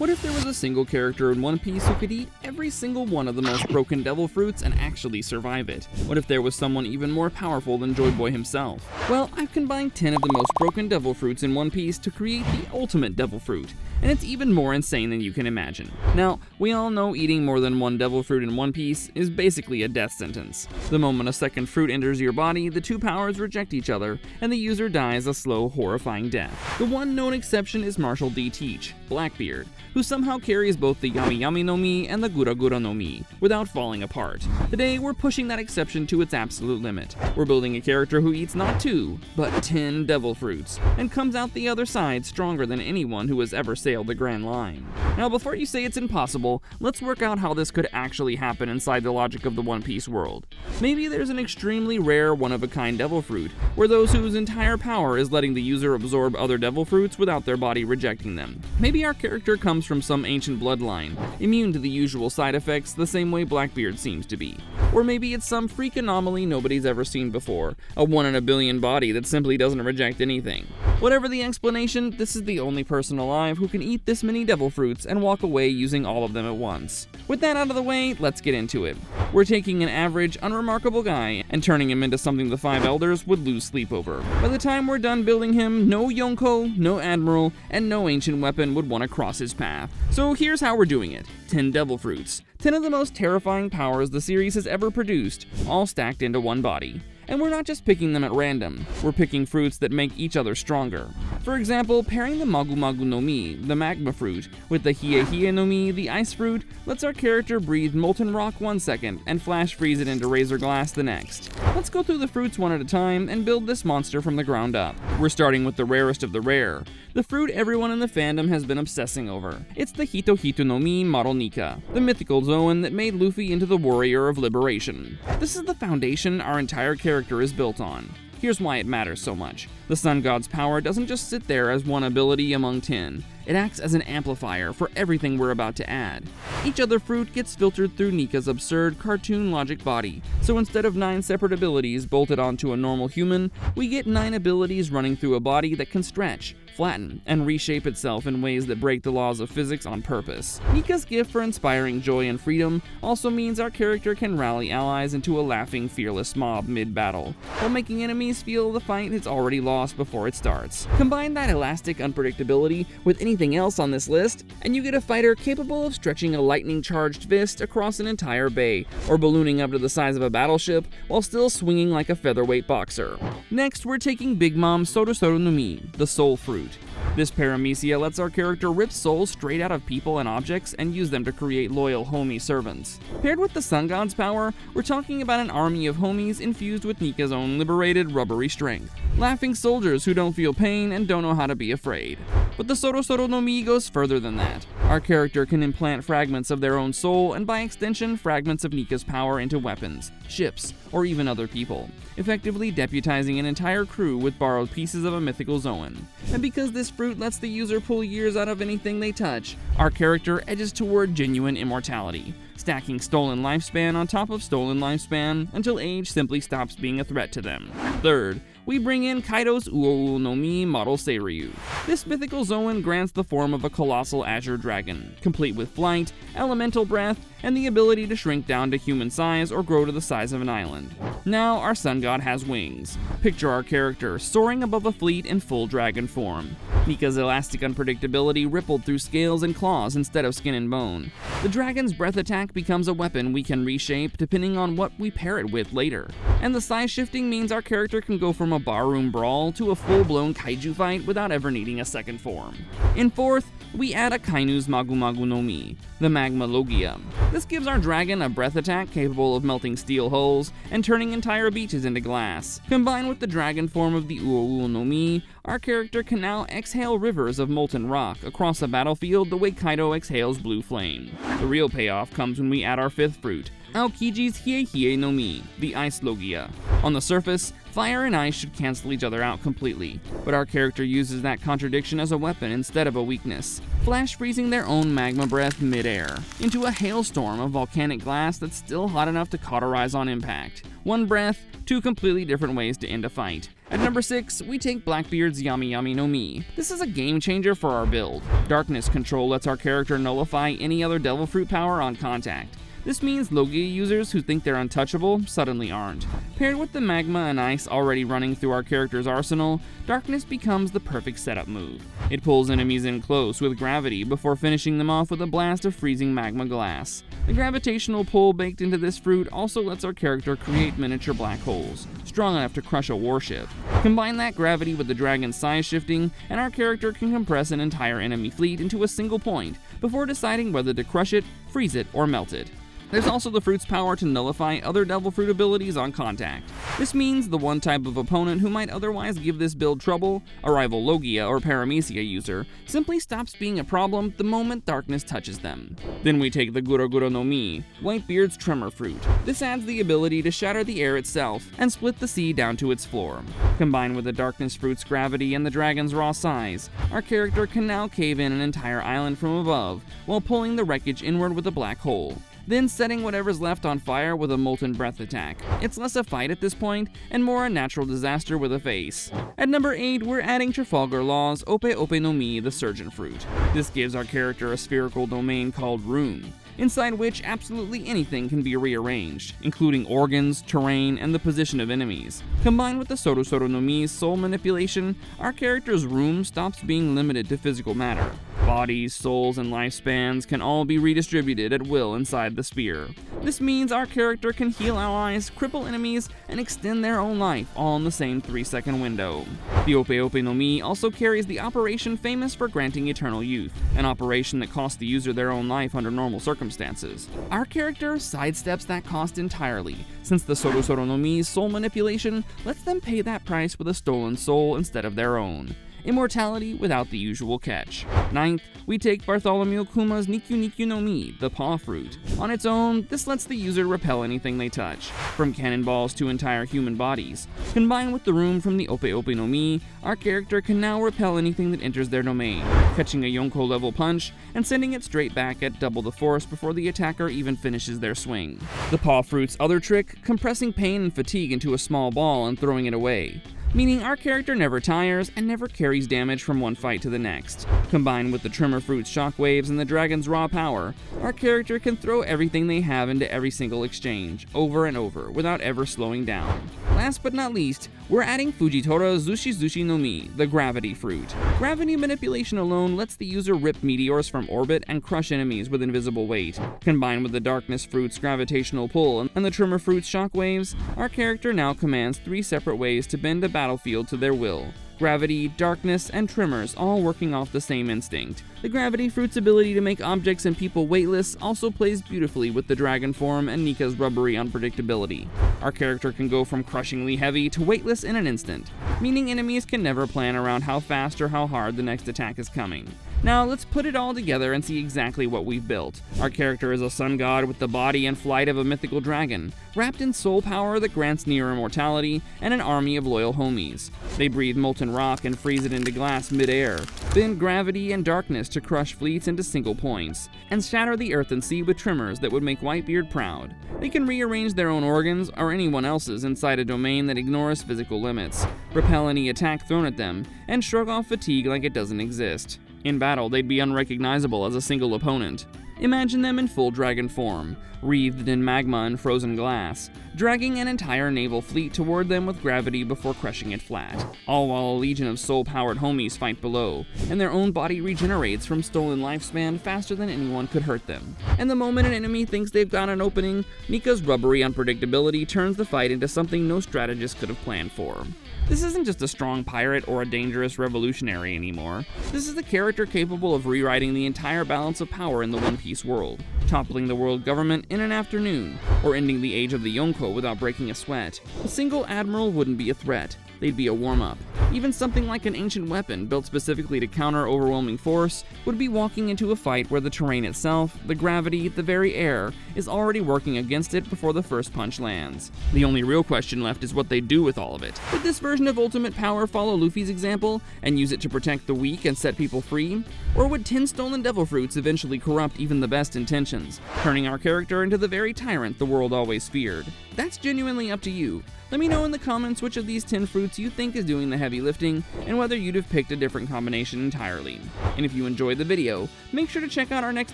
What if there was a single character in One Piece who could eat every single one of the most broken devil fruits and actually survive it? What if there was someone even more powerful than Joy Boy himself? Well, I've combined 10 of the most broken devil fruits in One Piece to create the ultimate devil fruit, and it's even more insane than you can imagine. Now, we all know eating more than one devil fruit in One Piece is basically a death sentence. The moment a second fruit enters your body, the two powers reject each other, and the user dies a slow, horrifying death. The one known exception is Marshall D. Teach, Blackbeard, who somehow carries both the Yami Yami no Mi and the Gura Gura no Mi without falling apart. Today, we're pushing that exception to its absolute limit. We're building a character who eats not 2, but 10 devil fruits, and comes out the other side stronger than anyone who has ever sailed the Grand Line. Now, before you say it's impossible, let's work out how this could actually happen inside the logic of the One Piece world. Maybe there's an extremely rare, one-of-a-kind devil fruit, where those whose entire power is letting the user absorb other devil fruits without their body rejecting them. Maybe our character comes from some ancient bloodline, immune to the usual side effects the same way Blackbeard seems to be. Or maybe it's some freak anomaly nobody's ever seen before, a 1 in a billion body that simply doesn't reject anything. Whatever the explanation, this is the only person alive who can eat this many devil fruits and walk away using all of them at once. With that out of the way, let's get into it. We're taking an average, unremarkable guy and turning him into something the 5 elders would lose sleep over. By the time we're done building him, no Yonko, no admiral, and no ancient weapon would want to cross his path. So here's how we're doing it. 10 devil fruits. 10 of the most terrifying powers the series has ever produced, all stacked into one body. And we're not just picking them at random, we're picking fruits that make each other stronger. For example, pairing the Magu Magu no Mi, the magma fruit, with the Hie Hie no Mi, the ice fruit, lets our character breathe molten rock 1 second and flash freeze it into razor glass the next. Let's go through the fruits one at a time and build this monster from the ground up. We're starting with the rarest of the rare, the fruit everyone in the fandom has been obsessing over. It's the Hito Hito no Mi model Nika, the mythical Zoan that made Luffy into the warrior of liberation. This is the foundation our entire character is built on. Here's why it matters so much. The Sun God's power doesn't just sit there as one ability among 10. It acts as an amplifier for everything we're about to add. Each other fruit gets filtered through Nika's absurd cartoon logic body, so instead of 9 separate abilities bolted onto a normal human, we get 9 abilities running through a body that can stretch, flatten, and reshape itself in ways that break the laws of physics on purpose. Nika's gift for inspiring joy and freedom also means our character can rally allies into a laughing, fearless mob mid-battle, while making enemies feel the fight is already lost before it starts. Combine that elastic unpredictability with anything else on this list, and you get a fighter capable of stretching a lightning-charged fist across an entire bay, or ballooning up to the size of a battleship, while still swinging like a featherweight boxer. Next, we're taking Big Mom Soto Soto no Mi, the soul fruit. This paramecia lets our character rip souls straight out of people and objects and use them to create loyal homie servants. Paired with the Sun God's power, we're talking about an army of homies infused with Nika's own liberated, rubbery strength. Laughing soldiers who don't feel pain and don't know how to be afraid. But the Soto Soto no Mi goes further than that. Our character can implant fragments of their own soul, and by extension, fragments of Nika's power into weapons, ships, or even other people, effectively deputizing an entire crew with borrowed pieces of a mythical Zoan. And because this fruit lets the user pull years out of anything they touch, our character edges toward genuine immortality, stacking stolen lifespan on top of stolen lifespan until age simply stops being a threat to them. Third, we bring in Kaido's Uou no Mi model Seiryu. This mythical Zoan grants the form of a colossal azure dragon, complete with flight, elemental breath, and the ability to shrink down to human size or grow to the size of an island. Now our sun god has wings. Picture our character soaring above a fleet in full dragon form. Nika's elastic unpredictability rippled through scales and claws instead of skin and bone. The dragon's breath attack becomes a weapon we can reshape depending on what we pair it with later. And the size shifting means our character can go from a barroom brawl to a full-blown kaiju fight without ever needing a second form. In fourth, we add a Kainu's Magu Magu no Mi, the Magma Logia. This gives our dragon a breath attack capable of melting steel hulls and turning entire beaches into glass. Combined with the dragon form of the Uou no Mi, our character can now exhale rivers of molten rock across a battlefield the way Kaido exhales blue flame. The real payoff comes when we add our fifth fruit, Aokiji's Hie Hie no Mi, the Ice Logia. On the surface, Fire and ice should cancel each other out completely, but our character uses that contradiction as a weapon instead of a weakness, flash freezing their own magma breath mid-air into a hailstorm of volcanic glass that's still hot enough to cauterize on impact. One breath, two completely different ways to end a fight. At number 6, we take Blackbeard's Yami Yami no Mi. This is a game changer for our build. Darkness control lets our character nullify any other devil fruit power on contact. This means Logia users who think they're untouchable suddenly aren't. Paired with the magma and ice already running through our character's arsenal, Darkness becomes the perfect setup move. It pulls enemies in close with gravity before finishing them off with a blast of freezing magma glass. The gravitational pull baked into this fruit also lets our character create miniature black holes, strong enough to crush a warship. Combine that gravity with the dragon's size shifting, and our character can compress an entire enemy fleet into a single point before deciding whether to crush it, freeze it, or melt it. There's also the fruit's power to nullify other devil fruit abilities on contact. This means the one type of opponent who might otherwise give this build trouble, a rival Logia or Paramecia user, simply stops being a problem the moment Darkness touches them. Then we take the Guro Guro no Mi, Whitebeard's Tremor fruit. This adds the ability to shatter the air itself and split the sea down to its floor. Combined with the Darkness fruit's gravity and the dragon's raw size, our character can now cave in an entire island from above while pulling the wreckage inward with a black hole, then setting whatever's left on fire with a molten breath attack. It's less a fight at this point, and more a natural disaster with a face. At number 8, we're adding Trafalgar Law's Ope Ope no Mi, the Surgeon fruit. This gives our character a spherical domain called Room, inside which absolutely anything can be rearranged, including organs, terrain, and the position of enemies. Combined with the Soru Soru no Mi's soul manipulation, our character's room stops being limited to physical matter. Bodies, souls, and lifespans can all be redistributed at will inside the spear. This means our character can heal allies, cripple enemies, and extend their own life all in the same 3-second window. The Ope Ope no Mi also carries the operation famous for granting eternal youth, an operation that costs the user their own life under normal circumstances. Our character sidesteps that cost entirely, since the Soru Soru no Mi's soul manipulation lets them pay that price with a stolen soul instead of their own. Immortality without the usual catch. 9th, we take Bartholomew Kuma's Nikyu Nikyu no Mi, the Paw Fruit. On its own, this lets the user repel anything they touch, from cannonballs to entire human bodies. Combined with the room from the Ope Ope no Mi, our character can now repel anything that enters their domain, catching a Yonko level punch and sending it straight back at double the force before the attacker even finishes their swing. The Paw Fruit's other trick, compressing pain and fatigue into a small ball and throwing it away, meaning our character never tires and never carries damage from one fight to the next. Combined with the Tremor Fruit's shockwaves and the dragon's raw power, our character can throw everything they have into every single exchange, over and over, without ever slowing down. Last but not least, we're adding Fujitora Zushi Zushi no Mi, the Gravity Fruit. Gravity manipulation alone lets the user rip meteors from orbit and crush enemies with invisible weight. Combined with the Darkness Fruit's gravitational pull and the Tremor Fruit's shockwaves, our character now commands 3 separate ways to bend a battlefield to their will. Gravity, darkness, and tremors all working off the same instinct. The Gravity Fruit's ability to make objects and people weightless also plays beautifully with the dragon form and Nika's rubbery unpredictability. Our character can go from crushingly heavy to weightless in an instant, meaning enemies can never plan around how fast or how hard the next attack is coming. Now let's put it all together and see exactly what we've built. Our character is a sun god with the body and flight of a mythical dragon, wrapped in soul power that grants near immortality, and an army of loyal homies. They breathe molten rock and freeze it into glass mid-air, bend gravity and darkness to crush fleets into single points, and shatter the earth and sea with tremors that would make Whitebeard proud. They can rearrange their own organs or anyone else's inside a domain that ignores physical limits, repel any attack thrown at them, and shrug off fatigue like it doesn't exist. In battle, they'd be unrecognizable as a single opponent. Imagine them in full dragon form, wreathed in magma and frozen glass, dragging an entire naval fleet toward them with gravity before crushing it flat, all while a legion of soul-powered homies fight below, and their own body regenerates from stolen lifespan faster than anyone could hurt them. And the moment an enemy thinks they've got an opening, Nika's rubbery unpredictability turns the fight into something no strategist could have planned for. This isn't just a strong pirate or a dangerous revolutionary anymore. This is the character capable of rewriting the entire balance of power in the One Piece world. toppling the world government in an afternoon, or ending the age of the Yonko without breaking a sweat. A single admiral wouldn't be a threat. They'd be a warm-up. Even something like an ancient weapon built specifically to counter overwhelming force would be walking into a fight where the terrain itself, the gravity, the very air, is already working against it before the first punch lands. The only real question left is what they do with all of it. Would this version of ultimate power follow Luffy's example and use it to protect the weak and set people free? Or would 10 stolen devil fruits eventually corrupt even the best intentions, turning our character into the very tyrant the world always feared? That's genuinely up to you. Let me know in the comments which of these 10 fruits you think is doing the heavy lifting, and whether you'd have picked a different combination entirely. And if you enjoyed the video, make sure to check out our next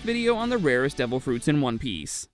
video on the rarest devil fruits in One Piece.